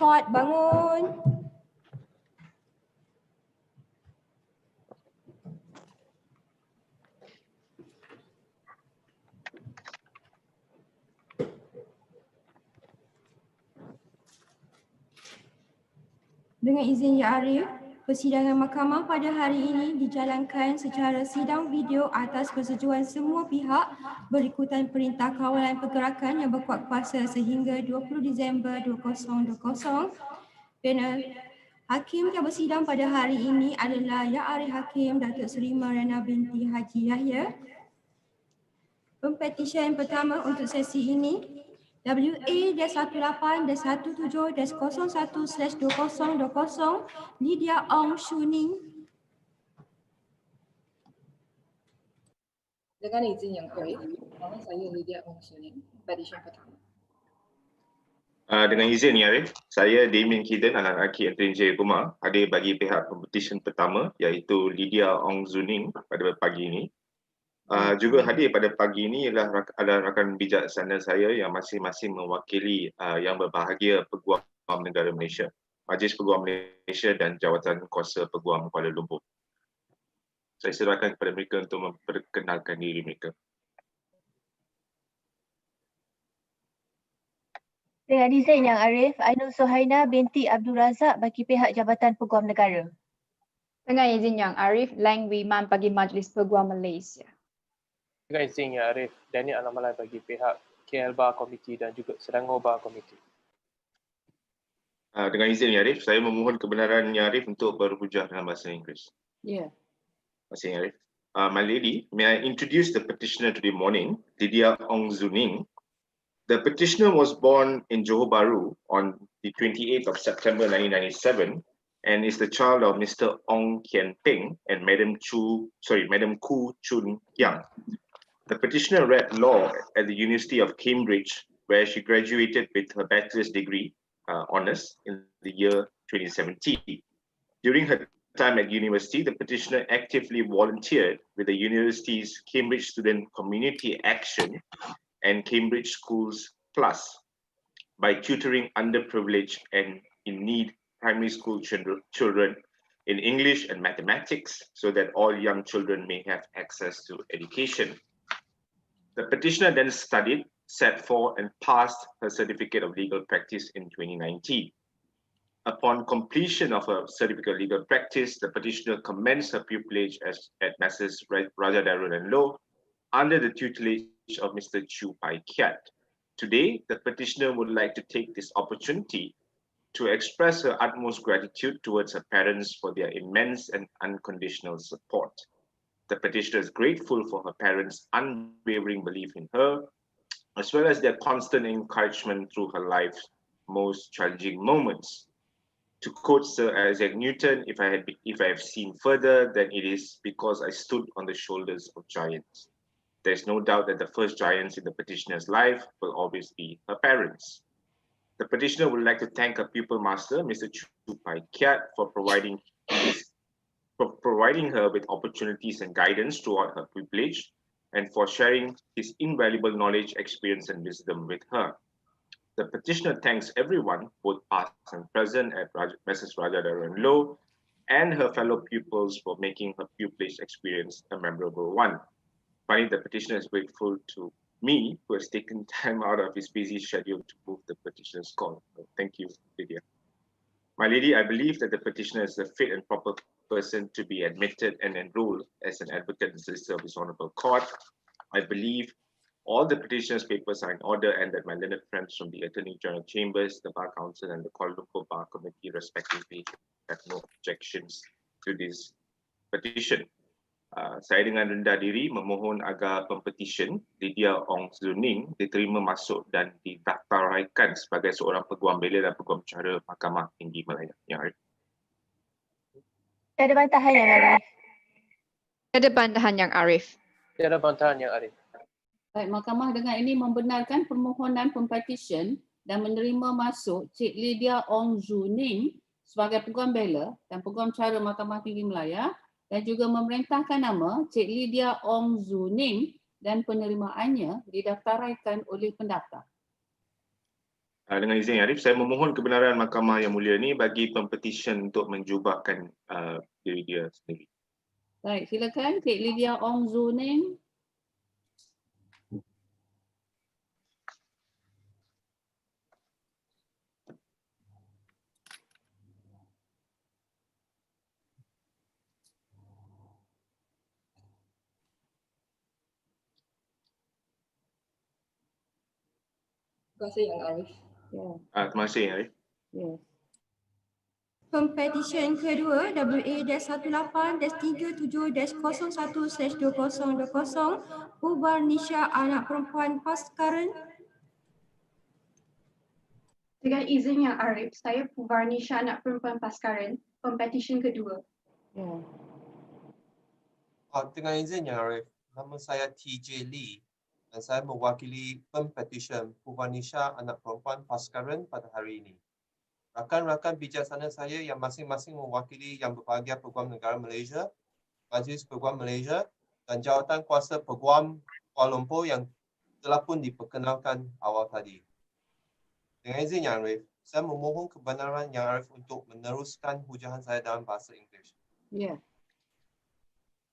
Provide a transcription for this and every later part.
Squad bangun. Dengan izin Ya Arif, persidangan mahkamah pada hari ini dijalankan secara sidang video atas persetujuan semua pihak berikutan Perintah Kawalan Pergerakan yang berkuat kuasa sehingga 20 Disember 2020. Panel Hakim yang bersidang pada hari ini adalah Ya Arif Hakim, Dato Seri Mariana binti Haji Yahya. Pempetisyen pertama untuk sesi ini WA-18-17-01/2020 Lydia Ong Shuning. Dengan izin Yang Arif, nama saya Lydia Ong Shuning, Petisyen Pertama. Dengan izin Yang Arif, saya Damien Kiden, anak lelaki Antoni Jaya Kumar, hadir bagi pihak Pempetisyen pertama iaitu Lydia Ong Zuning pada pagi ini. Juga hadir pada pagi ini adalah rakan bijaksana saya yang masing-masing mewakili yang berbahagia Peguam Negara Malaysia, Majlis Peguam Malaysia dan Jawatan Kuasa Peguam Kuala Lumpur. Saya serahkan kepada mereka untuk memperkenalkan diri mereka. Dengan izin Yang Arif, Ainul Suhaina binti Abdul Razak bagi pihak Jabatan Peguam Negara. Dengan izin Yang Arif, Lang Wiman bagi Majlis Peguam Malaysia. Dengan izin Yang Arif, Daniel Alamalai bagi pihak KL Bar Committee dan juga Selangor Bar Committee. Dengan izin Yang Arif, saya memohon kebenaran Yang Arif untuk berhujah dalam bahasa Inggeris. Ya. Terima kasih Yang Arif. My lady, may I introduce the petitioner today morning, Lydia Ong Zuning. The petitioner was born in Johor Bahru on the 28th of September 1997 and is the child of Mr. Ong Kian Peng and Madam Koo Chun Yang. The petitioner read law at the University of Cambridge, where she graduated with her bachelor's degree honours in the year 2017. During her time at university, the petitioner actively volunteered with the university's Cambridge Student Community Action and Cambridge Schools Plus by tutoring underprivileged and in need primary school children in English and mathematics so that all young children may have access to education. The petitioner then studied, sat for and passed her certificate of legal practice in 2019. Upon completion of her certificate of legal practice, the petitioner commenced her pupillage at Messrs. Raja Darul and Low under the tutelage of Mr. Chu Pai Kiat. Today, the petitioner would like to take this opportunity to express her utmost gratitude towards her parents for their immense and unconditional support. The petitioner is grateful for her parents' unwavering belief in her, as well as their constant encouragement through her life's most challenging moments. To quote Sir Isaac Newton, if I have seen further, then it is because I stood on the shoulders of giants. There is no doubt that the first giants in the petitioner's life will always be her parents. The petitioner would like to thank her pupil master, Mr. Chu Pai Kiat, for providing her with opportunities and guidance throughout her pupillage and for sharing his invaluable knowledge, experience, and wisdom with her. The petitioner thanks everyone, both past and present, at Mrs. Rajadhara and Low, and her fellow pupils for making her pupillage experience a memorable one. Finally, the petitioner is grateful to me, who has taken time out of his busy schedule to move the petitioner's call. Thank you, Lydia. My lady, I believe that the petitioner is the fit and proper person to be admitted and enrolled as an advocate and solicitor of this honorable court. I believe all the petitioner's papers are in order and that my learned friends from the Attorney General Chambers, the Bar Council, and the Kuala Lumpur Bar Committee respectively have no objections to this petition. Saya dengan rendah diri memohon agar pempetisyen Lydia Ong Zuning diterima masuk dan didaftaraikan sebagai seorang peguam bela dan peguam cara Mahkamah Tinggi Malaya. Yang Arif. Ada bantahan Yang Arif. Ada bantahan Yang Arif. Tiada bantahan Yang Arif. Baik, Mahkamah dengan ini membenarkan permohonan pempetisyen dan menerima masuk Cik Lydia Ong Zuning sebagai peguam bela dan peguam cara Mahkamah Tinggi Malaya dan juga memerintahkan nama Cik Lydia Ong Zuning dan penerimaannya didaftaraikan oleh pendaftar. Dengan izin Arif, saya memohon kebenaran Mahkamah yang mulia ni bagi Pempetisyen untuk menjubahkan diri dia sendiri. Baik, silakan Cik Lydia Ong Zuning. Terima kasih Yang Arif. Ya, Terima kasih Arif. ya. Pempetisyen kedua WA-37-37-01/2020 Ubarnisha anak perempuan Paskaran. Dengan izin Yang Arif, saya Ubarnisha anak perempuan Paskaran, pempetisyen kedua. Ya. Dengan izin Yang Arif, nama saya TJ Lee dan saya mewakili Pempetisyen Ubarnisha anak perempuan Paskaran pada hari ini. Rakan-rakan bijaksana saya yang masing-masing mewakili Yang Berbahagia Peguam Negara Malaysia, Majlis Peguam Malaysia dan Jawatan Kuasa Peguam Kuala Lumpur yang telah pun diperkenalkan awal tadi. Dengan izin Yang Arif, saya memohon kebenaran Yang Arif untuk meneruskan hujahan saya dalam bahasa Inggeris. Ya.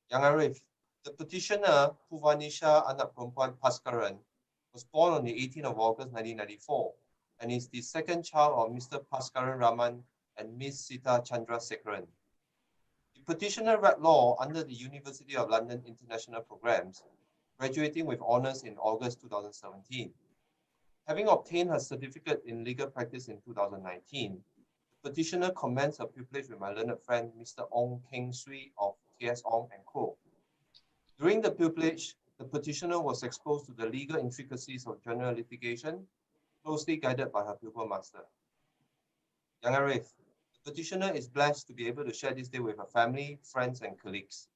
Yang Arif, the petitioner Ubarnisha anak perempuan Paskaran was born on the 18th of August 1994 and is the second child of Mr. Paskaran Raman and Miss Sita Chandrasekaran. The petitioner read law under the University of London International Programs, graduating with honours in August 2017. Having obtained her certificate in legal practice in 2019, the petitioner commenced her pupillage with my learned friend Mr. Ong Keng Swee of T.S. Ong and Co. During the pupillage, the petitioner was exposed to the legal intricacies of general litigation, closely guided by her pupil master. Yang Arif, the petitioner is blessed to be able to share this day with her family, friends, and colleagues.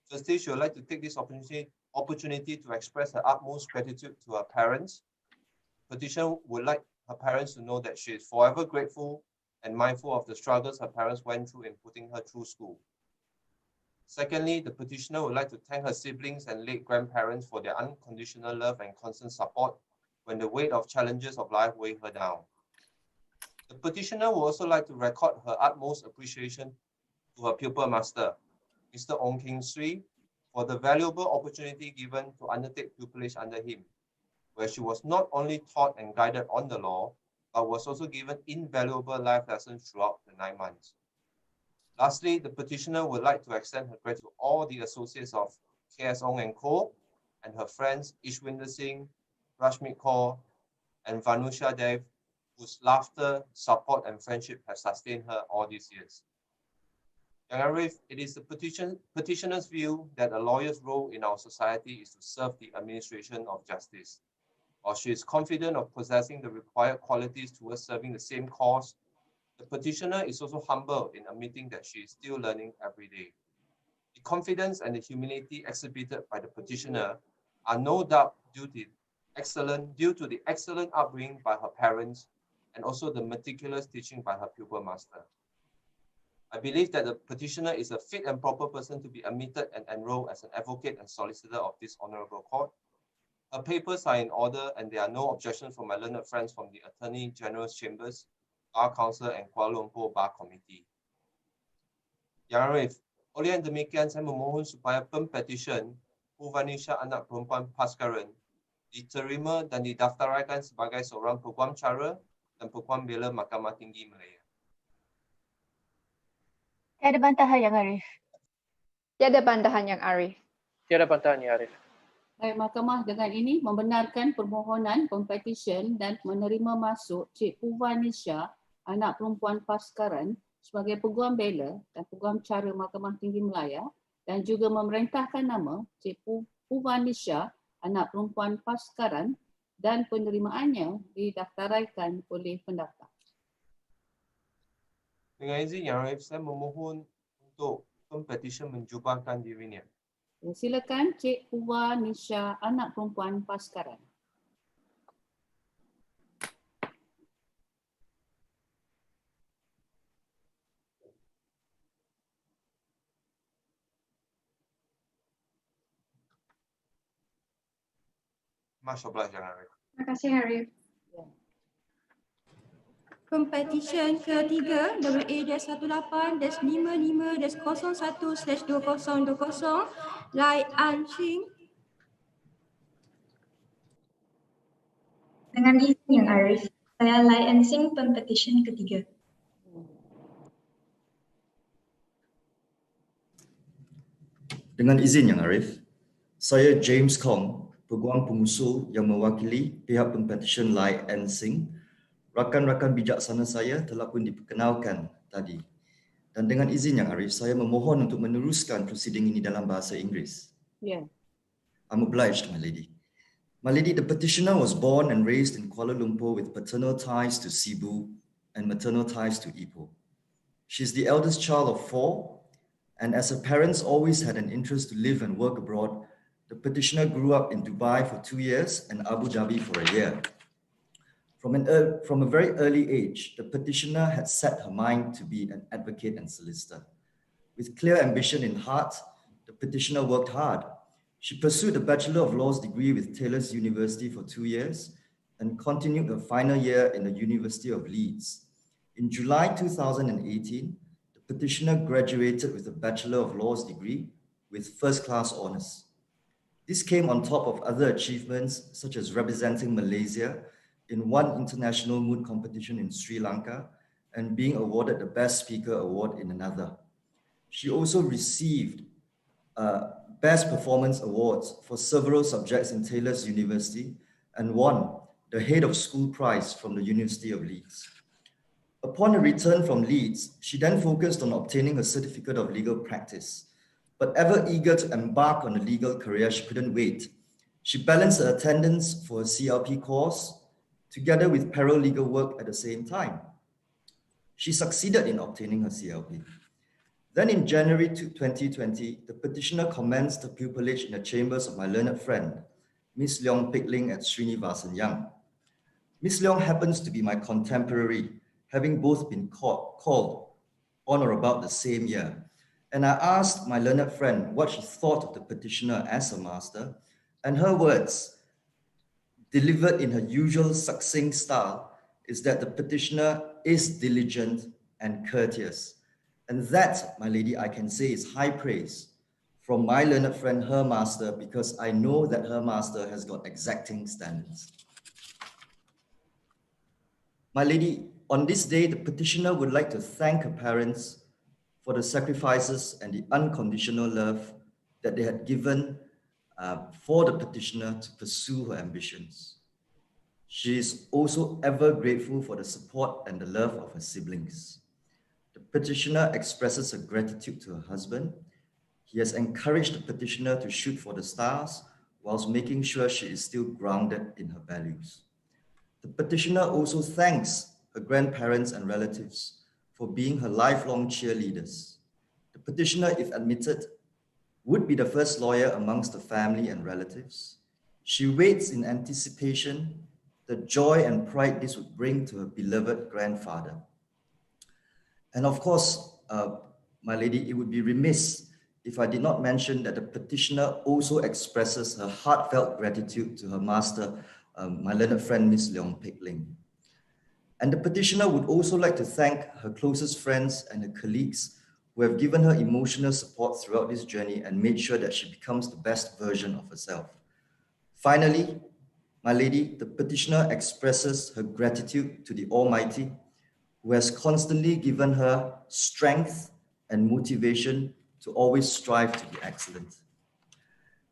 Firstly, she would like to take this opportunity to express her utmost gratitude to her parents. The petitioner would like her parents to know that she is forever grateful and mindful of the struggles her parents went through in putting her through school. Secondly, the petitioner would like to thank her siblings and late grandparents for their unconditional love and constant support when the weight of challenges of life weighed her down. The petitioner would also like to record her utmost appreciation to her pupil master, Mr. Ong Keng Swee, for the valuable opportunity given to undertake pupillage under him, where she was not only taught and guided on the law, but was also given invaluable life lessons throughout the 9 months. Lastly, the petitioner would like to extend her gratitude to all the associates of T.S. Ong and Co. and her friends Ishwinder Singh, Rashmit Kaur, and Vanusha Dev, whose laughter, support, and friendship have sustained her all these years. Yang Arif, it is the petitioner's view that a lawyer's role in our society is to serve the administration of justice. While she is confident of possessing the required qualities towards serving the same cause, the petitioner is also humble in admitting that she is still learning every day. The confidence and the humility exhibited by the petitioner are no doubt due to the excellent upbringing by her parents and also the meticulous teaching by her pupil master. I believe that the petitioner is a fit and proper person to be admitted and enrolled as an advocate and solicitor of this honourable court. Her papers are in order and there are no objections from my learned friends from the Attorney General's Chambers, Bar Council and Kuala Lumpur Bar Committee. Yang Arif, oleh yang demikian saya memohon supaya Pempetisyen Ubarnisha anak perempuan Paskaran diterima dan didaftaraikan sebagai seorang Peguam Cara dan Peguam Bela Mahkamah Tinggi Malaya. Tiada bantahan Yang Arif. Tiada bantahan Yang Arif. Tiada bantahan Yang Arif. Baik, Mahkamah dengan ini membenarkan permohonan Pempetisyen dan menerima masuk Cik Ubarnisha anak perempuan Paskaran sebagai Peguam Bela dan Peguam Cara Mahkamah Tinggi Malaya dan juga memerintahkan nama Cik Ubarnisha anak perempuan Paskaran dan penerimaannya didaftaraikan oleh pendaftar. Dengan izin Yang Arif, saya memohon untuk Pempetisyen menjubahkan dirinya. Silakan Cik Ubarnisha anak perempuan Paskaran. Masya Allah Yang Arif. Terima kasih Yang Arif. Pempetisyen ketiga AA-18-55-01/2020 Langsung. Dengan izin Yang Arif, saya Langsung Pempetisyen ketiga. Dengan izin Yang Arif, saya James Kong, Peguam pengusul yang mewakili pihak Pempetisyen Langsung. Rakan-rakan bijaksana saya telah pun diperkenalkan tadi. Dan dengan izin Yang Arif, saya memohon untuk meneruskan prosiding ini dalam bahasa Inggeris. Yeah. I'm obliged, my lady. My lady, the petitioner was born and raised in Kuala Lumpur with paternal ties to Cebu and maternal ties to Ipoh. She's the eldest child of 4, and as her parents always had an interest to live and work abroad, the petitioner grew up in Dubai for 2 years and Abu Dhabi for a year. From a very early age, the petitioner had set her mind to be an advocate and solicitor. With clear ambition in heart, the petitioner worked hard. She pursued a Bachelor of Laws degree with Taylor's University for 2 years and continued her final year in the University of Leeds. In July 2018, the petitioner graduated with a Bachelor of Laws degree with first-class honours. This came on top of other achievements such as representing Malaysia in one international moot competition in Sri Lanka and being awarded the Best Speaker Award in another. She also received Best Performance Awards for several subjects in Taylor's University and won the Head of School Prize from the University of Leeds. Upon her return from Leeds, she then focused on obtaining a certificate of legal practice. But ever eager to embark on a legal career, she couldn't wait. She balanced her attendance for a CLP course together with paralegal work at the same time. She succeeded in obtaining her CLP. Then in January 2020, the petitioner commenced her pupillage in the chambers of my learned friend, Miss Leong Pik Ling at Srinivasan Young. Miss Leong happens to be my contemporary, having both been called on or about the same year. And I asked my learned friend what she thought of the petitioner as a master, and her words, delivered in her usual succinct style, is that the petitioner is diligent and courteous. And that, my lady, I can say is high praise from my learned friend, her master, because I know that her master has got exacting standards. My lady, on this day, the petitioner would like to thank her parents for the sacrifices and the unconditional love that they had given for the petitioner to pursue her ambitions. She is also ever grateful for the support and the love of her siblings. The petitioner expresses her gratitude to her husband. He has encouraged the petitioner to shoot for the stars whilst making sure she is still grounded in her values. The petitioner also thanks her grandparents and relatives for being her lifelong cheerleaders. The petitioner, if admitted, would be the first lawyer amongst the family and relatives. She waits in anticipation the joy and pride this would bring to her beloved grandfather. And of course, my lady, it would be remiss if I did not mention that the petitioner also expresses her heartfelt gratitude to her master, my learned friend, Miss Leong Pik Ling. And the petitioner would also like to thank her closest friends and her colleagues who have given her emotional support throughout this journey and made sure that she becomes the best version of herself. Finally, my lady, the petitioner expresses her gratitude to the Almighty, who has constantly given her strength and motivation to always strive to be excellent.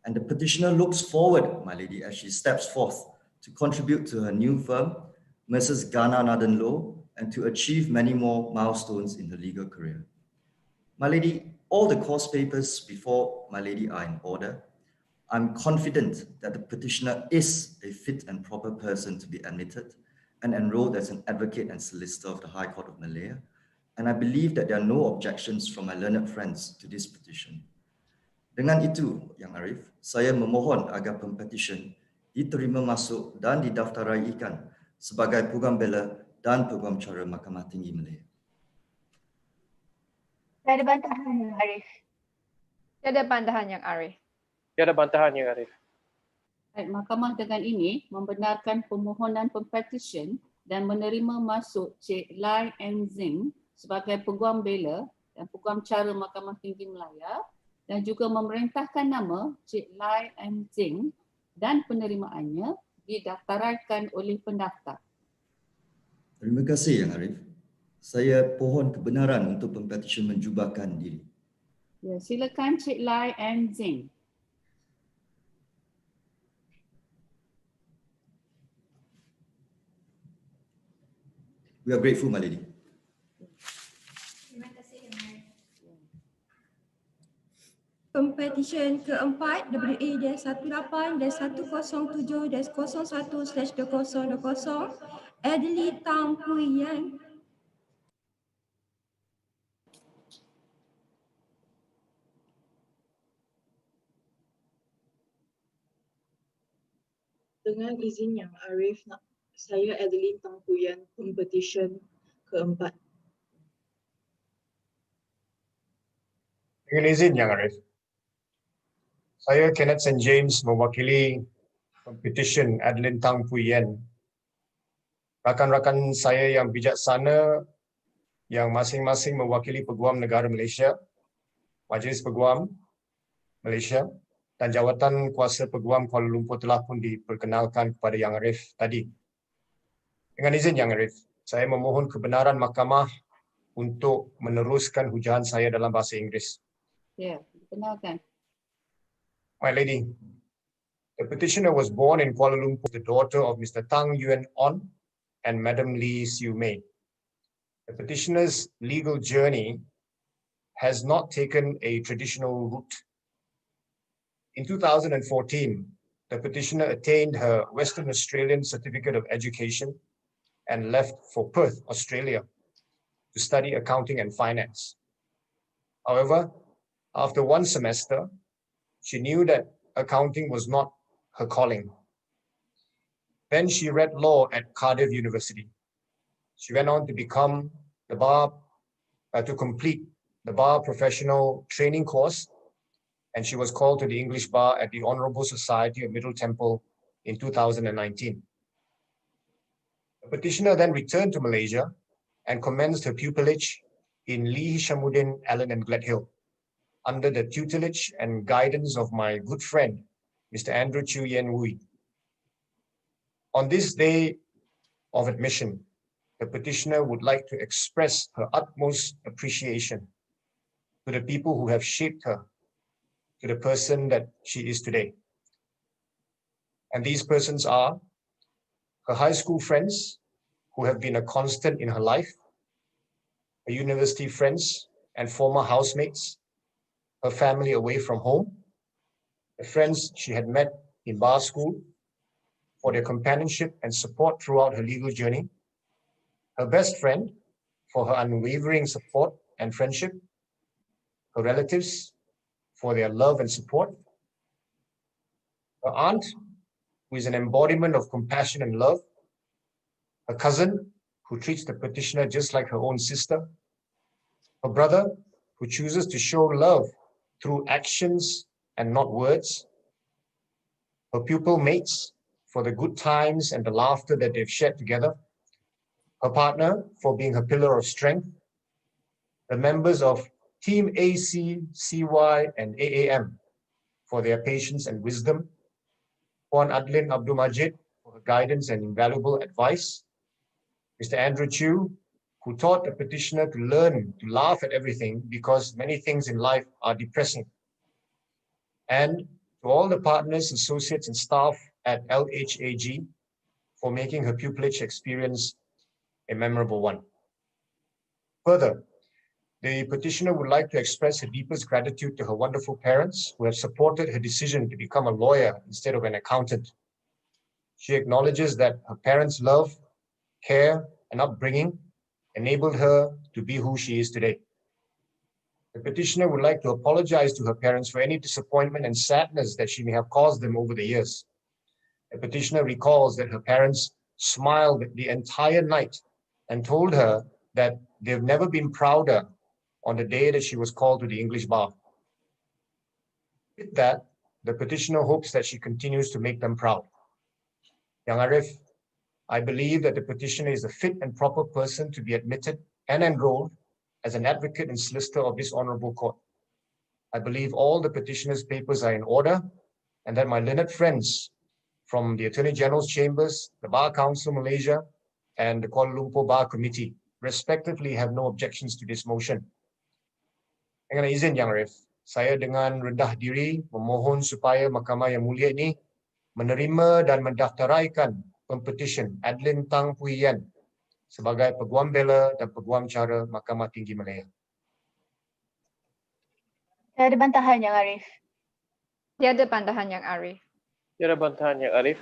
And the petitioner looks forward, my lady, as she steps forth to contribute to her new firm, Mrs. Ghana Nathan Law, and to achieve many more milestones in her legal career. My lady, all the course papers before my lady are in order. I'm confident that the petitioner is a fit and proper person to be admitted and enrolled as an advocate and solicitor of the High Court of Malaya. And I believe that there are no objections from my learned friends to this petition. Dengan itu, Yang Arif, saya memohon agar Pempetisyen diterima masuk dan didaftaraikan sebagai Peguam Bela dan Peguam Cara Mahkamah Tinggi Malaya. Tiada bantahan Yang Arif. Tiada bantahan Yang Arif. Tiada bantahan Yang Arif. Baik, Mahkamah dengan ini membenarkan permohonan Pempetisyen dan menerima masuk Cik Lai N Zing sebagai Peguam Bela dan Peguam Cara Mahkamah Tinggi Malaya dan juga memerintahkan nama Cik Lai N Zing dan penerimaannya didaftaraikan oleh pendaftar. Terima kasih Yang Arif. Saya pohon kebenaran untuk pempetisyen menjubahkan diri. Ya, silakan Cik Lai N Zing. We are grateful, My Lady. Terima kasih Yang Arif. Pempetisyen keempat WA-18-107-01/2020 Adli Tang Puyan. Dengan izin Yang Arif, saya Adeline Tangpuyan, Pempetisyen keempat. Dengan izin Yang Arif, saya Kenneth St. James mewakili Pempetisyen Adeline Tang Puyen. Rakan-rakan saya yang bijaksana yang masing-masing mewakili Peguam Negara Malaysia, Majlis Peguam Malaysia dan Jawatan Kuasa Peguam Kuala Lumpur telah pun diperkenalkan kepada Yang Arif tadi. Dengan izin Yang Arif, saya memohon kebenaran mahkamah untuk meneruskan hujahan saya dalam bahasa Inggeris. Ya, dikenalkan. My Lady, the petitioner was born in Kuala Lumpur, the daughter of Mr. Tang Yuan On and Madam Lee Siu Mei. The petitioner's legal journey has not taken a traditional route. In 2014, the petitioner attained her Western Australian Certificate of Education and left for Perth, Australia, to study accounting and finance. However, after one semester, she knew that accounting was not her calling. Then she read law at Cardiff University. She went on to become to complete the bar professional training course, and she was called to the English bar at the Honourable Society of Middle Temple in 2019. The petitioner then returned to Malaysia and commenced her pupillage in Lee Hishamuddin, Allen and Gledhill, under the tutelage and guidance of my good friend, Mr. Andrew Chu Yen Wui. On this day of admission, the petitioner would like to express her utmost appreciation to the people who have shaped her to the person that she is today. And these persons are her high school friends who have been a constant in her life, her university friends and former housemates, her family away from home, the friends she had met in bar school for their companionship and support throughout her legal journey, her best friend for her unwavering support and friendship, her relatives for their love and support, her aunt, who is an embodiment of compassion and love, her cousin, who treats the petitioner just like her own sister, her brother, who chooses to show love through actions and not words, her pupil mates for the good times and the laughter that they've shared together, her partner for being her pillar of strength, the members of Team AC, CY, and AAM for their patience and wisdom, Puan Adlin Abdul Majid for her guidance and invaluable advice, Mr. Andrew Chu, who taught the petitioner to learn to laugh at everything because many things in life are depressing, and to all the partners, associates, and staff at LHAG for making her pupillage experience a memorable one. Further, the petitioner would like to express her deepest gratitude to her wonderful parents who have supported her decision to become a lawyer instead of an accountant. She acknowledges that her parents' love, care, and upbringing enabled her to be who she is today. The petitioner would like to apologize to her parents for any disappointment and sadness that she may have caused them over the years. The petitioner recalls that her parents smiled the entire night and told her that they've never been prouder on the day that she was called to the English bar. With that, the petitioner hopes that she continues to make them proud. Yang Arif, I believe that the petitioner is a fit and proper person to be admitted and enrolled as an advocate and solicitor of this honorable court. I believe all the petitioner's papers are in order and that my learned friends from the Attorney General's Chambers, the Bar Council Malaysia, and the Kuala Lumpur Bar Committee respectively have no objections to this motion. Dengan izin Yang Arif, saya dengan rendah diri memohon supaya Mahkamah Yang Mulia ini menerima dan mendaftaraikan Pempetisyen Adeline Tang Puiyan sebagai Peguam Bela dan Peguam Cara Mahkamah Tinggi Malaya. Ada bantahan Yang Arif? Tiada bantahan Yang Arif. Tiada bantahan Yang Arif.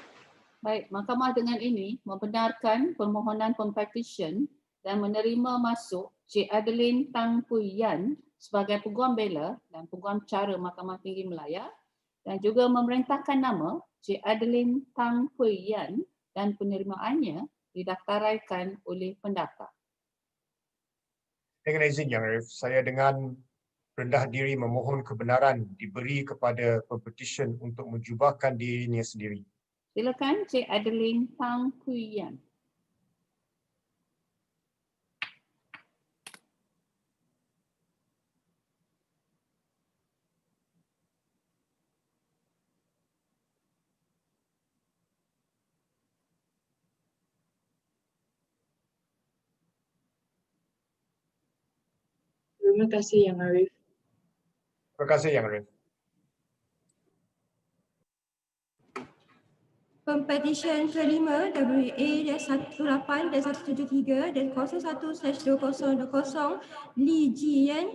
Baik, Mahkamah dengan ini membenarkan permohonan Pempetisyen dan menerima masuk Cik Adeline Tang Puiyan sebagai Peguam Bela dan Peguam Cara Mahkamah Tinggi Malaya dan juga memerintahkan nama Cik Adeline Tang Puiyan dan penerimaannya didaftaraikan oleh pendaftar. Dengan izin Yang Arif, saya dengan rendah diri memohon kebenaran diberi kepada Pempetisyen untuk menjubahkan dirinya sendiri. Silakan Cik Adeline Tang Puiyan. Terima kasih Yang Arif. Terima kasih Yang Arif. Pempetisyen kelima WA-18 dan 173 dan 01/2020 Li Jian.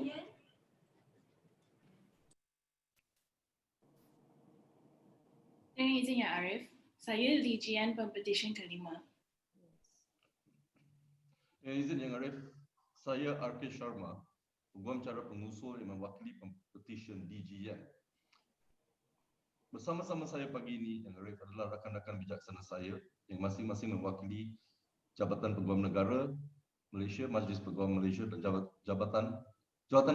Dengan izin Yang Arif, saya Li Jian Pempetisyen kelima. Dengan izin Yang Arif, saya R.K. Sharma, Peguam Cara Pengusul yang mewakili Pempetisyen DGN. Bersama-sama saya pagi ini, Yang Arif, adalah rakan-rakan bijaksana saya yang masing-masing mewakili Jabatan Peguam Negara Malaysia, Majlis Peguam Malaysia dan Jabatan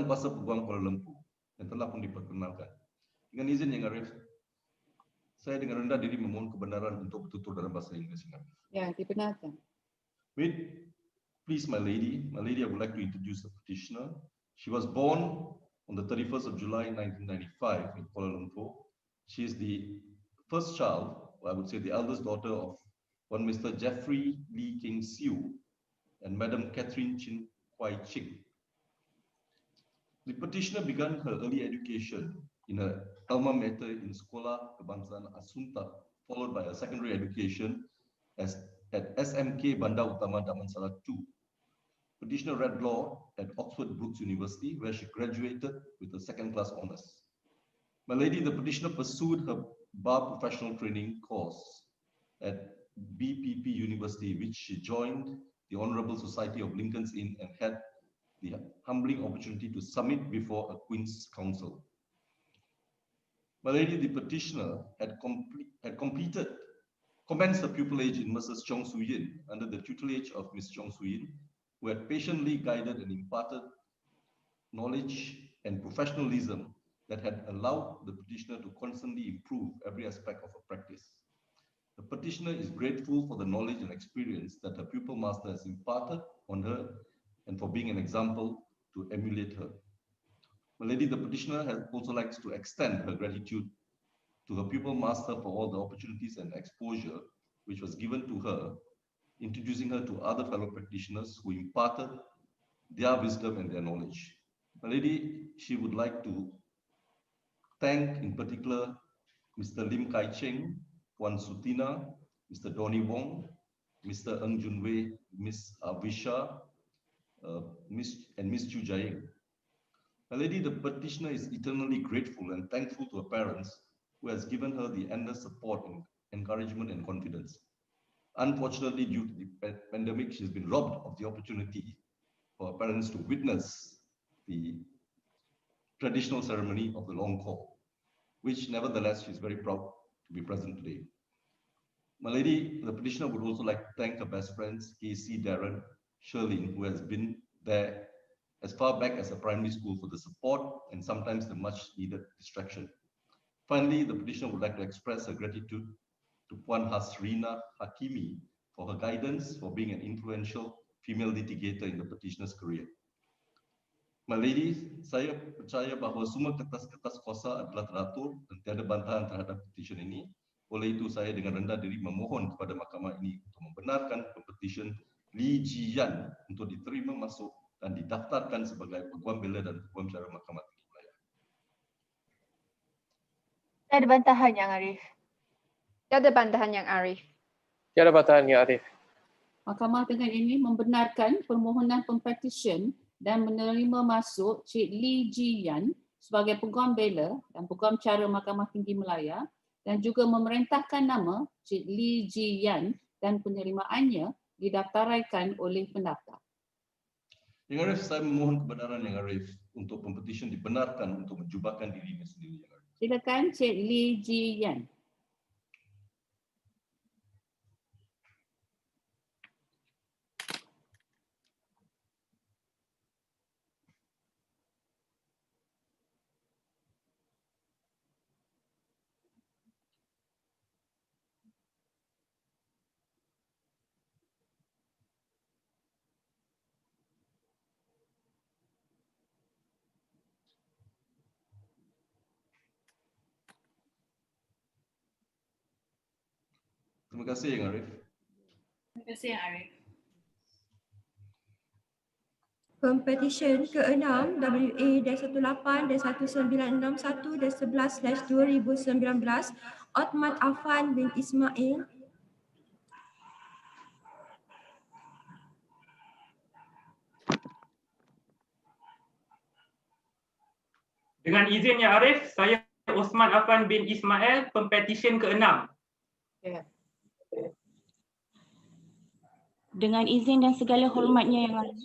Kuasa Peguam Kuala Lumpur yang telah pun diperkenalkan. Dengan izin Yang Arif, saya dengan rendah diri memohon kebenaran untuk bertutur dalam bahasa Inggeris. Ya, dibenarkan. Wait, please, my lady, I would like to introduce the petitioner. She was born on the 31st of July 1995 in Kuala Lumpur. She is the first child, or I would say the eldest daughter of one Mr. Jeffrey Lee King Siu and Madam Catherine Chin Kwai Ching. The petitioner began her early education in her alma mater in Sekolah Kebangsaan Assunta, followed by a secondary education at SMK Bandar Utama Damansara II. Petitioner read law at Oxford Brookes University, where she graduated with a second-class honours. My lady, the petitioner pursued her bar professional training course at BPP University, which she joined the Honourable Society of Lincoln's Inn and had the humbling opportunity to submit before a Queen's Council. My lady, the petitioner had commenced her pupillage in Mrs. Chong Su Yin under the tutelage of Miss Chong Su Yin, who had patiently guided and imparted knowledge and professionalism that had allowed the petitioner to constantly improve every aspect of her practice. The petitioner is grateful for the knowledge and experience that her pupil master has imparted on her and for being an example to emulate her. My lady, the petitioner has also likes to extend her gratitude to her pupil master for all the opportunities and exposure which was given to her, introducing her to other fellow practitioners who imparted their wisdom and their knowledge. My lady, she would like to thank in particular Mr. Lim Kai Cheng, Puan Sutina, Mr. Donny Wong, Mr. Ng Jun Wei, Miss Avisha, and Miss Chu Jaing. My lady, the petitioner is eternally grateful and thankful to her parents who has given her the endless support, and encouragement and confidence. Unfortunately, due to the pandemic, she's been robbed of the opportunity for her parents to witness the traditional ceremony of the long call, which nevertheless she's very proud to be present today. My lady, the petitioner would also like to thank her best friends, Casey, Darren, Sherlyn, who has been there as far back as a primary school for the support and sometimes the much needed distraction. Finally, the petitioner would like to express her gratitude to Puan Hasrina Hakimi for her guidance for being an influential female litigator in the petitioner's career. My lady, saya percaya bahawa semua kertas-kertas kuasa adalah teratur dan tiada bantahan terhadap petition ini. Oleh itu, saya dengan rendah diri memohon kepada mahkamah ini untuk membenarkan pempetisyen Li Jiyan untuk diterima masuk dan didaftarkan sebagai Peguam Bela dan Peguam Cara Mahkamah Tinggi Kuala. Ada bantahan Yang Arif? Tiada bantahan Yang Arif. Tiada bantahan Yang Arif. Mahkamah dengan ini membenarkan permohonan pempetisyen dan menerima masuk Cik Li Jiyan sebagai Peguam Bela dan Peguam Cara Mahkamah Tinggi Malaya dan juga memerintahkan nama Cik Li Jiyan dan penerimaannya didaftaraikan oleh pendaftar. Yang Arif, saya memohon kebenaran Yang Arif untuk pempetisyen dibenarkan untuk menjubahkan dirinya sendiri. Yang Arif. Silakan Cik Li Jiyan. Terima kasih Yang Arif. Terima kasih Yang Arif. Pempetisyen ke-6 WA-18-1961-11/2019 Othman Affan bin Ismail Dengan izin Yang Arif, saya Osman Affan bin Ismail, pempetisyen ke-6. Dengan izin dan segala hormatnya Yang Arif,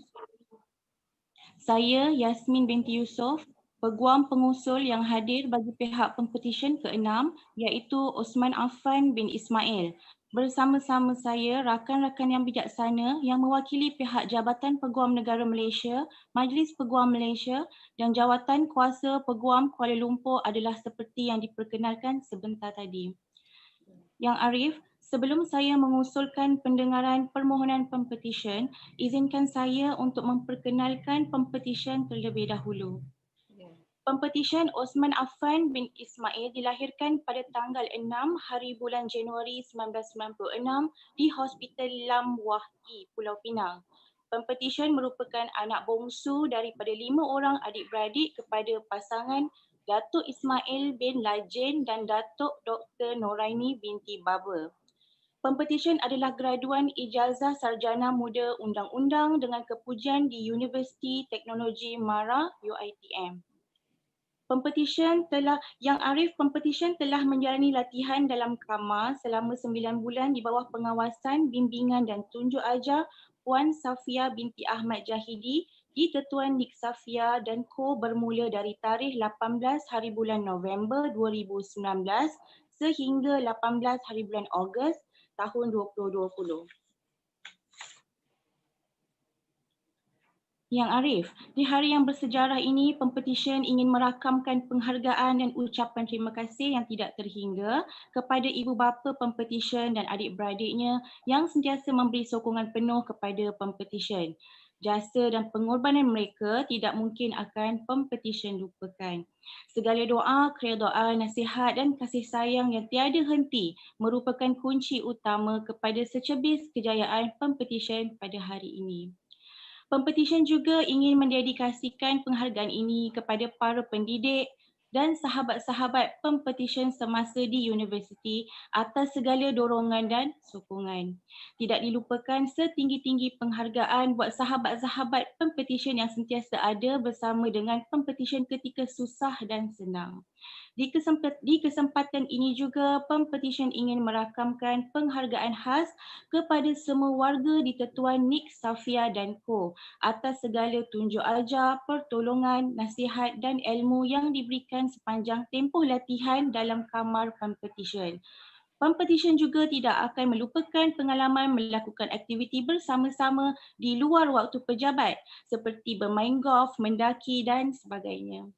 saya Yasmin binti Yusof, Peguam pengusul yang hadir bagi pihak pempetisyen ke-6 iaitu Osman Affan bin Ismail. Bersama-sama saya rakan-rakan yang bijaksana yang mewakili pihak Jabatan Peguam Negara Malaysia, Majlis Peguam Malaysia dan Jawatan Kuasa Peguam Kuala Lumpur adalah seperti yang diperkenalkan sebentar tadi. Yang Arif, sebelum saya mengusulkan pendengaran permohonan pempetisyen, izinkan saya untuk memperkenalkan pempetisyen terlebih dahulu. Pempetisyen Osman Affan bin Ismail dilahirkan pada tanggal 6 hari bulan Januari 1996 di Hospital Lam Wahki, Pulau Pinang. Pempetisyen merupakan anak bongsu daripada 5 orang adik-beradik kepada pasangan Dato Ismail bin Lajen dan Dato Dr. Noraini binti Baba. Pempetisyen adalah graduan ijazah sarjana muda undang-undang dengan kepujian di Universiti Teknologi Mara UiTM. Pempetisyen telah menjalani latihan dalam kamar selama 9 bulan di bawah pengawasan, bimbingan dan tunjuk ajar Puan Safia binti Ahmad Jahidi di Ketuan Nik Safia dan Co bermula dari tarikh 18 hari bulan November 2019 sehingga 18 hari bulan Ogos tahun 2020. Yang Arif, di hari yang bersejarah ini, pempetisyen ingin merakamkan penghargaan dan ucapan terima kasih yang tidak terhingga kepada ibu bapa pempetisyen dan adik-beradiknya yang sentiasa memberi sokongan penuh kepada pempetisyen. Jasa dan pengorbanan mereka tidak mungkin akan pempetisyen lupakan. Segala doa, keredaan, nasihat dan kasih sayang yang tiada henti merupakan kunci utama kepada secebis kejayaan pempetisyen pada hari ini. Pempetisyen juga ingin mendedikasikan penghargaan ini kepada para pendidik dan sahabat-sahabat pempetisyen semasa di universiti atas segala dorongan dan sokongan. Tidak dilupakan setinggi-tinggi penghargaan buat sahabat-sahabat pempetisyen yang sentiasa ada bersama dengan pempetisyen ketika susah dan senang. Di kesempatan ini juga, pempetisyen ingin merakamkan penghargaan khas kepada semua warga di Ketuan Nik Safia dan Co atas segala tunjuk ajar, pertolongan, nasihat dan ilmu yang diberikan sepanjang tempoh latihan dalam kamar pempetisyen. Pempetisyen juga tidak akan melupakan pengalaman melakukan aktiviti bersama-sama di luar waktu pejabat seperti bermain golf, mendaki dan sebagainya.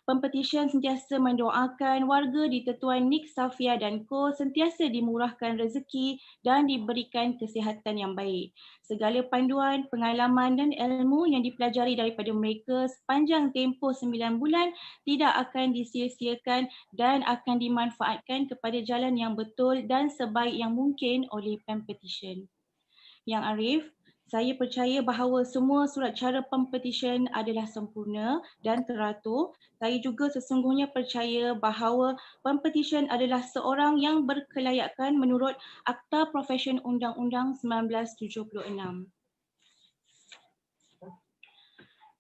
Pempetisyen sentiasa mendoakan warga di Tetuan Nik Safia dan Co sentiasa dimurahkan rezeki dan diberikan kesihatan yang baik. Segala panduan, pengalaman dan ilmu yang dipelajari daripada mereka sepanjang tempoh 9 bulan tidak akan disia-siakan dan akan dimanfaatkan kepada jalan yang betul dan sebaik yang mungkin oleh Pempetisyen. Yang Arif, saya percaya bahawa semua surat cara Pempetisyen adalah sempurna dan teratur. Saya juga sesungguhnya percaya bahawa Pempetisyen adalah seorang yang berkelayakan menurut Akta Profesyen Undang-Undang 1976.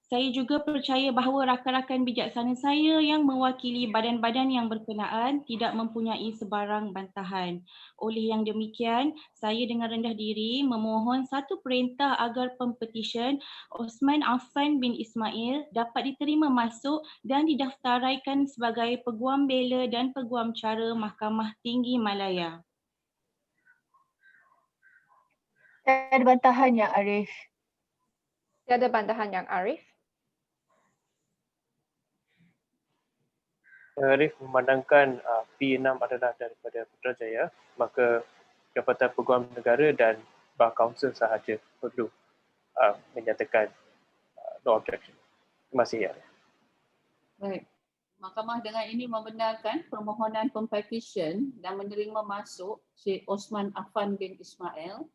Saya juga percaya bahawa rakan-rakan bijaksana saya yang mewakili badan-badan yang berkenaan tidak mempunyai sebarang bantahan. Oleh yang demikian, saya dengan rendah diri memohon satu perintah agar Pempetisyen Osman Affan bin Ismail dapat diterima masuk dan didaftaraikan sebagai Peguam Bela dan Peguam Cara Mahkamah Tinggi Malaya. Tiada bantahan Yang Arif. Tiada bantahan Yang Arif. Arif memandangkan P6 adalah daripada Putrajaya, maka Jabatan Peguam Negara dan Bar Kaunsil sahaja perlu menyatakan no objection. Terima kasih, Yahya. Baik. Mahkamah dengan ini membenarkan permohonan Pempetisyen dan menerima masuk Cik Osman Affan bin Ismail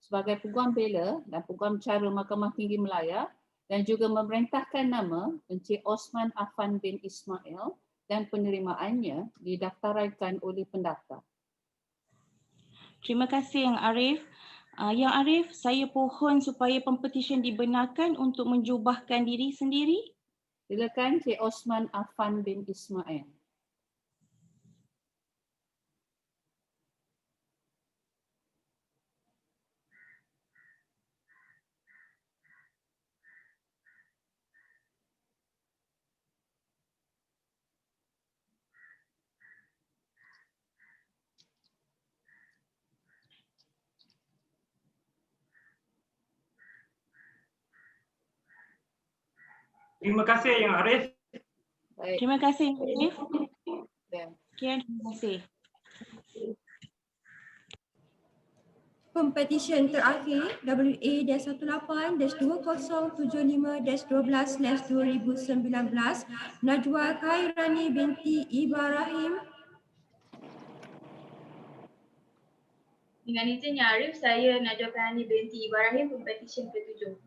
sebagai Peguam Bela dan Peguam Cara Mahkamah Tinggi Malaya dan juga memerintahkan nama Encik Osman Affan bin Ismail dan penerimaannya didaftaraikan oleh pendaftar. Terima kasih Yang Arif. Yang Arif, saya pohon supaya Pempetisyen dibenarkan untuk menjubahkan diri sendiri. Silakan Cik Osman Affan bin Ismail. Terima kasih Yang Arif. Baik. Terima kasih Yang Arif. Ya. Sekian, terima kasih. Pempetisyen terakhir WA-18-2075-12/2019 Najwa Khairani binti Ibrahim. Dengan izin Yang Arif, saya Najwa Khairani binti Ibrahim, Pempetisyen ke-7.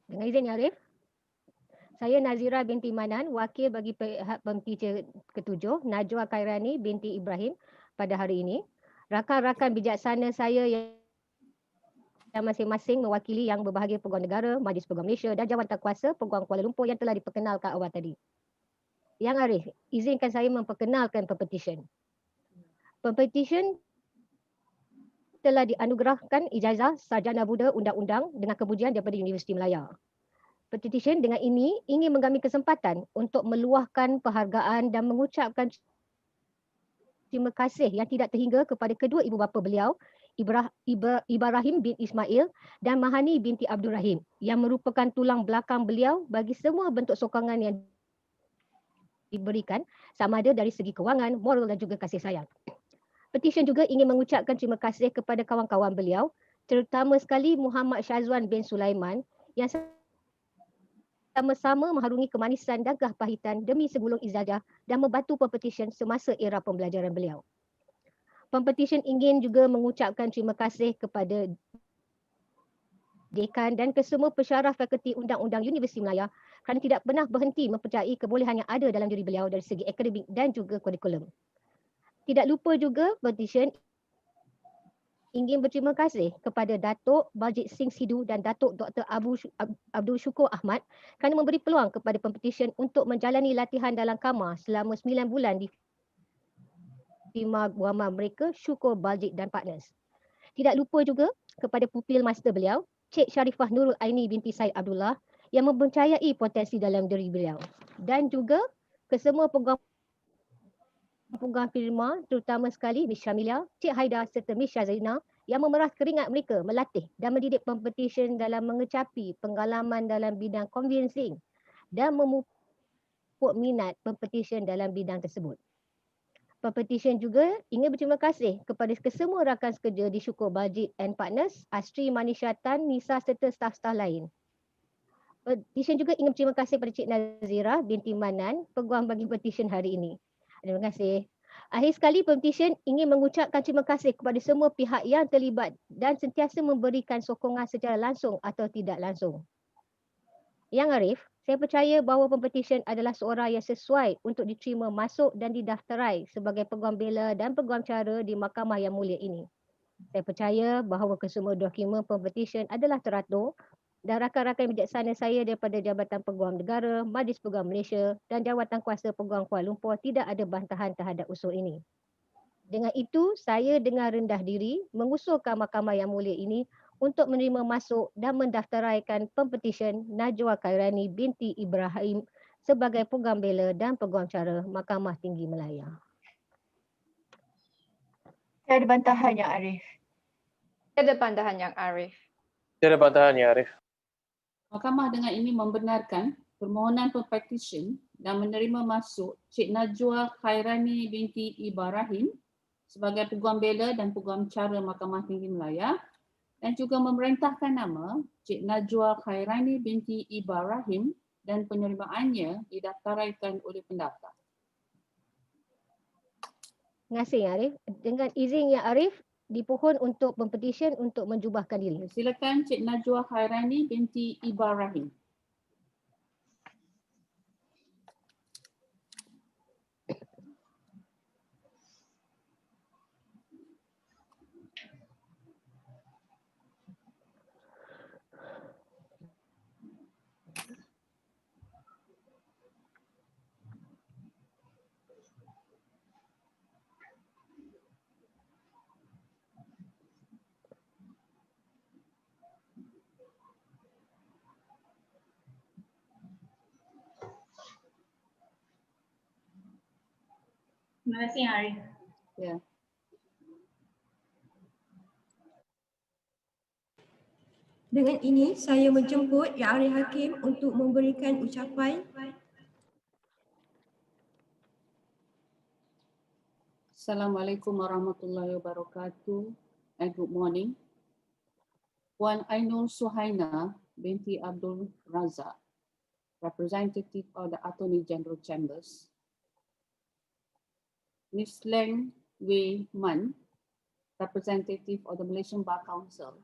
Dengan izin Yang Arif, saya Nazira binti Manan, wakil bagi pihak Pempetisyen ke-7, Najwa Khairani binti Ibrahim pada hari ini. Rakan-rakan bijaksana saya yang masing-masing mewakili yang berbahagia Peguam Negara, Majlis Peguam Malaysia dan Jawatan Kuasa Peguam Kuala Lumpur yang telah diperkenalkan awal tadi. Yang Arif, izinkan saya memperkenalkan Pempetisyen. Pempetisyen telah dianugerahkan ijazah Sarjana Buda Undang-Undang dengan kemudian daripada Universiti Malaya. Pempetisyen dengan ini ingin mengambil kesempatan untuk meluahkan penghargaan dan mengucapkan terima kasih yang tidak terhingga kepada kedua ibu bapa beliau, Ibrahim bin Ismail dan Mahani binti Abdul Rahim yang merupakan tulang belakang beliau bagi semua bentuk sokongan yang diberikan sama ada dari segi kewangan, moral dan juga kasih sayang. Petisyen juga ingin mengucapkan terima kasih kepada kawan-kawan beliau, terutama sekali Muhammad Syazwan bin Sulaiman yang sama-sama mengharungi kemanisan dan kepahitan demi segulung ijazah dan membantu Pempetisyen semasa era pembelajaran beliau. Pempetisyen ingin juga mengucapkan terima kasih kepada Dekan dan kesemua pensyarah Fakulti Undang-Undang Universiti Malaya kerana tidak pernah berhenti mempercayai kebolehan yang ada dalam diri beliau dari segi akademik dan juga kurikulum. Tidak lupa juga Pempetisyen ingin berterima kasih kepada Dato Baljeet Singh Sidhu dan Dato Dr. Abdul Syukur Ahmad kerana memberi peluang kepada Pempetisyen untuk menjalani latihan dalam kamar selama 9 bulan di firma guaman mereka Syukur Baljeet dan Partners. Tidak lupa juga kepada pupil master beliau, Cik Sharifah Nurul Aini binti Said Abdullah yang mempercayai potensi dalam diri beliau dan juga kesemua peguam firma terutama sekali Miss Syamilah, Cik Haida serta Miss Syazina yang memeras keringat mereka melatih dan mendidik pempetisyen dalam mengecapi pengalaman dalam bidang conveyancing dan memupuk minat pempetisyen dalam bidang tersebut. Pempetisyen juga ingin berterima kasih kepada kesemua rakan sekerja di Syukur Budget and Partners, Astri Manisyatan, Nisa serta staf-staf lain. Petisyen juga ingin berterima kasih kepada Cik Nazira binti Manan, peguam bagi petisyen hari ini. Terima kasih. Akhir sekali, petisyen ingin mengucapkan terima kasih kepada semua pihak yang terlibat dan sentiasa memberikan sokongan secara langsung atau tidak langsung. Yang Arif, saya percaya bahawa pempetisyen adalah seorang yang sesuai untuk diterima masuk dan didaftarai sebagai Peguam Bela dan Peguam Cara di Mahkamah yang mulia ini. Saya percaya bahawa kesemua dokumen pempetisyen adalah teratur dan rakan-rakan bijaksana saya daripada Jabatan Peguam Negara, Majlis Peguam Malaysia dan Jawatan Kuasa Peguam Kuala Lumpur tidak ada bantahan terhadap usul ini. Dengan itu, saya dengan rendah diri mengusulkan Mahkamah yang mulia ini untuk menerima masuk dan mendaftaraikan pempetisyen Najwa Khairani binti Ibrahim sebagai Peguam Bela dan Peguam Cara Mahkamah Tinggi Malaya. Tiada bantahan Yang Arif. Tiada bantahan Yang Arif. Tiada bantahan Yang Arif. Mahkamah dengan ini membenarkan permohonan pempetisyen dan menerima masuk Cik Najwa Khairani binti Ibrahim sebagai Peguam Bela dan Peguam Cara Mahkamah Tinggi Malaya dan juga memerintahkan nama Cik Najwa Khairani binti Ibrahim dan penerimaannya didaftaraikan oleh pendaftar. Terima kasih Yang Arif. Dengan izin Yang Arif, dipohon untuk pempetisyen untuk menjubahkan diri. Silakan Cik Najwa Khairani binti Ibrahim. Terima kasih Yang Arif. Ya. Dengan ini, saya menjemput Yang Arif Hakim untuk memberikan ucapan. Assalamualaikum warahmatullahi wabarakatuh and good morning. Puan Ainul Suhaina binti Abdul Razak, representative of the Attorney General Chambers. Ms. Leng Wei Man, representative of the Malaysian Bar Council.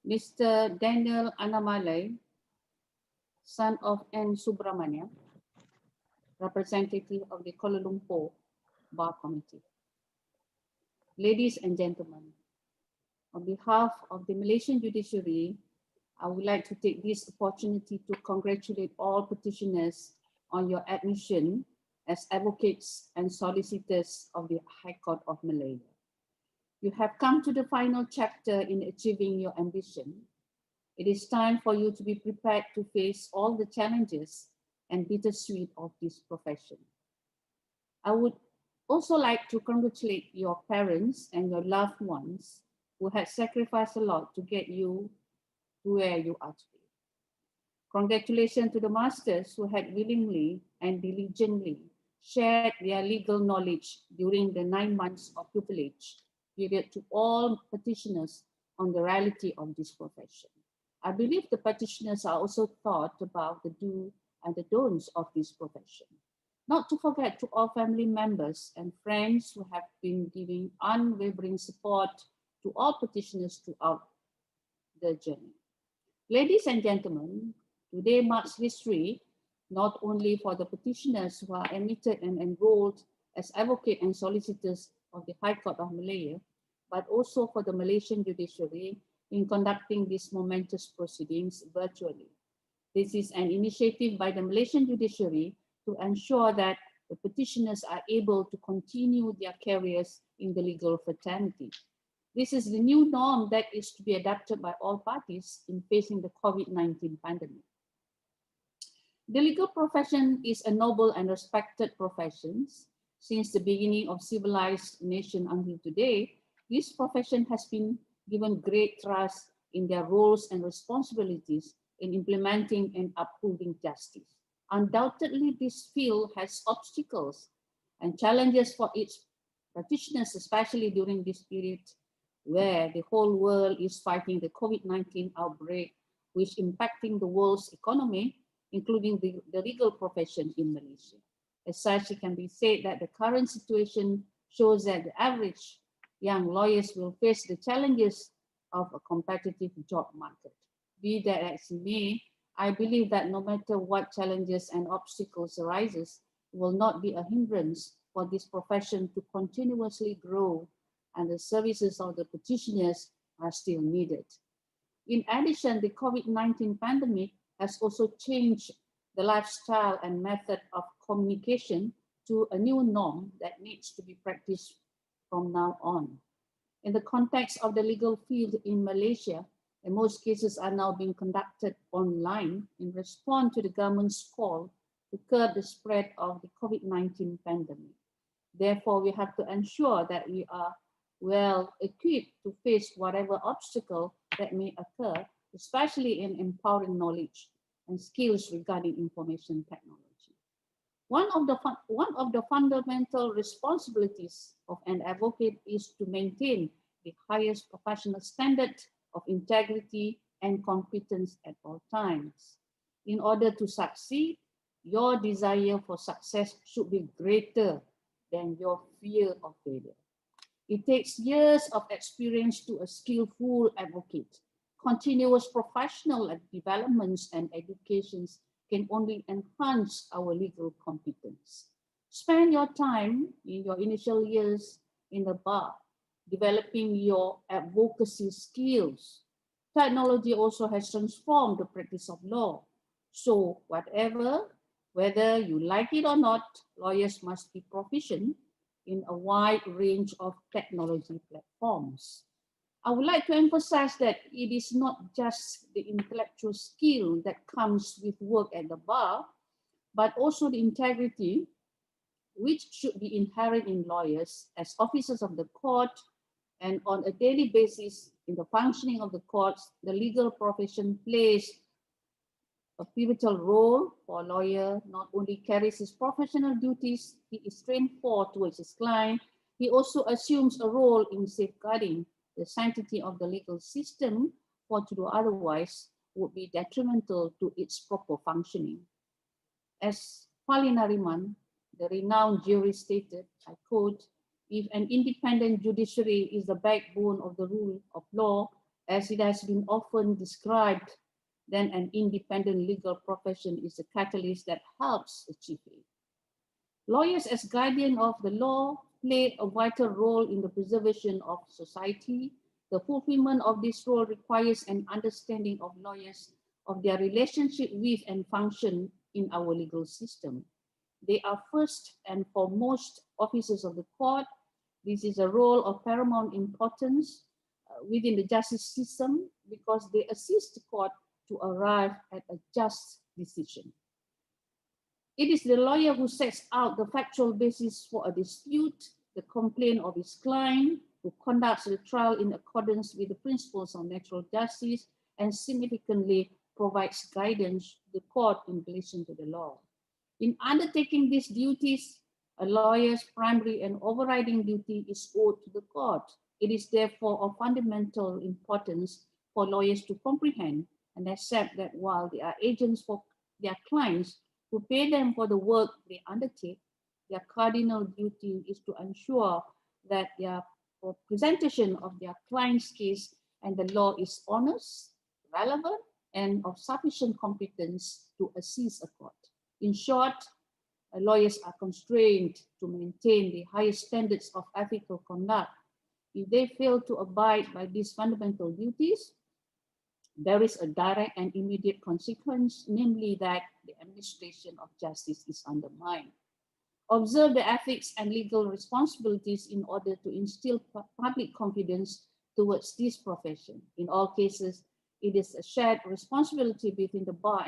Mr. Daniel Anamalai, son of N. Subramania, representative of the Kuala Lumpur Bar Committee. Ladies and gentlemen, on behalf of the Malaysian judiciary, I would like to take this opportunity to congratulate all petitioners on your admission as advocates and solicitors of the High Court of Malaya. You have come to the final chapter in achieving your ambition. It is time for you to be prepared to face all the challenges and bittersweet of this profession. I would also like to congratulate your parents and your loved ones who had sacrificed a lot to get you to where you are today. Congratulations to the masters who had willingly and diligently shared their legal knowledge during the 9 months of pupillage period to all petitioners on the reality of this profession. I believe the petitioners are also taught about the do and the don'ts of this profession. Not to forget to all family members and friends who have been giving unwavering support to all petitioners throughout the journey. Ladies and gentlemen, today marks history not only for the petitioners who are admitted and enrolled as advocate and solicitors of the High Court of Malaya, but also for the Malaysian judiciary in conducting these momentous proceedings virtually. This is an initiative by the Malaysian judiciary to ensure that the petitioners are able to continue their careers in the legal fraternity. This is the new norm that is to be adapted by all parties in facing the COVID-19 pandemic. The legal profession is a noble and respected profession. Since the beginning of civilized nation until today, this profession has been given great trust in their roles and responsibilities in implementing and upholding justice. Undoubtedly, this field has obstacles and challenges for its practitioners, especially during this period where the whole world is fighting the COVID-19 outbreak, which is impacting the world's economy, including the legal profession in Malaysia. As such, it can be said that the current situation shows that the average young lawyers will face the challenges of a competitive job market. Be that as it may, I believe that no matter what challenges and obstacles arises, it will not be a hindrance for this profession to continuously grow, and the services of the petitioners are still needed. In addition, the COVID-19 pandemic has also changed the lifestyle and method of communication to a new norm that needs to be practiced from now on. In the context of the legal field in Malaysia, and most cases are now being conducted online in response to the government's call to curb the spread of the COVID-19 pandemic. Therefore, we have to ensure that we are well equipped to face whatever obstacle that may occur, especially in empowering knowledge and skills regarding information technology. One of the fundamental responsibilities of an advocate is to maintain the highest professional standard of integrity and competence at all times. In order to succeed, your desire for success should be greater than your fear of failure. It takes years of experience to a skillful advocate. Continuous professional developments and educations can only enhance our legal competence. Spend your time in your initial years in the bar, developing your advocacy skills. Technology also has transformed the practice of law. So whether you like it or not, lawyers must be proficient in a wide range of technology platforms. I would like to emphasize that it is not just the intellectual skill that comes with work at the bar, but also the integrity which should be inherent in lawyers as officers of the court, and on a daily basis in the functioning of the courts. The legal profession plays a pivotal role for a lawyer. Not only carries his professional duties he is trained for towards his client, he also assumes a role in safeguarding the sanctity of the legal system, for to do otherwise would be detrimental to its proper functioning. As Nariman, the renowned jurist, stated, I quote, "If an independent judiciary is the backbone of the rule of law, as it has been often described, then an independent legal profession is a catalyst that helps achieve it." Lawyers, as guardian of the law, play a vital role in the preservation of society. The fulfillment of this role requires an understanding of lawyers, of their relationship with and function in our legal system. They are first and foremost officers of the court. This is a role of paramount importance within the justice system because they assist the court to arrive at a just decision. It is the lawyer who sets out the factual basis for a dispute, the complaint of his client, who conducts the trial in accordance with the principles of natural justice, and significantly provides guidance to the court in relation to the law. In undertaking these duties, a lawyer's primary and overriding duty is owed to the court. It is therefore of fundamental importance for lawyers to comprehend and accept that while they are agents for their clients who pay them for the work they undertake, their cardinal duty is to ensure that their presentation of their client's case and the law is honest, relevant, and of sufficient competence to assist a court. In short, lawyers are constrained to maintain the highest standards of ethical conduct. If they fail to abide by these fundamental duties, there is a direct and immediate consequence, namely that the administration of justice is undermined. Observe the ethics and legal responsibilities in order to instill public confidence towards this profession. In all cases, it is a shared responsibility between the bar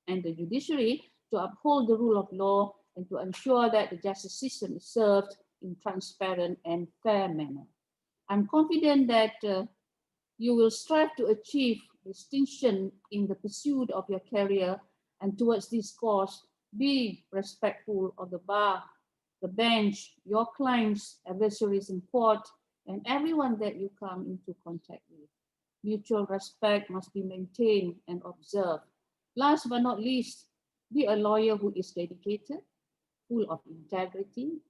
and the judiciary to uphold the rule of law and to ensure that the justice system is served in transparent and fair manner. I'm confident that you will strive to achieve distinction in the pursuit of your career, and towards this cause, be respectful of the bar, the bench, your clients, adversaries in court, and everyone that you come into contact with. Mutual respect must be maintained and observed. Last but not least, be a lawyer who is dedicated, full of integrity,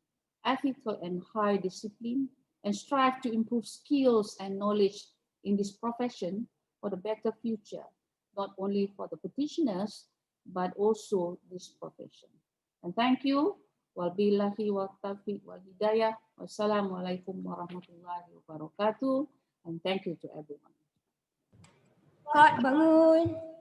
ethical and high discipline, and strive to improve skills and knowledge in this profession for the better future, not only for the petitioners, but also this profession. And thank you. Wabillahi wa taufiq wal hidayah. Wassalamualaikum warahmatullahi wabarakatuh. And thank you to everyone. Kak bangun.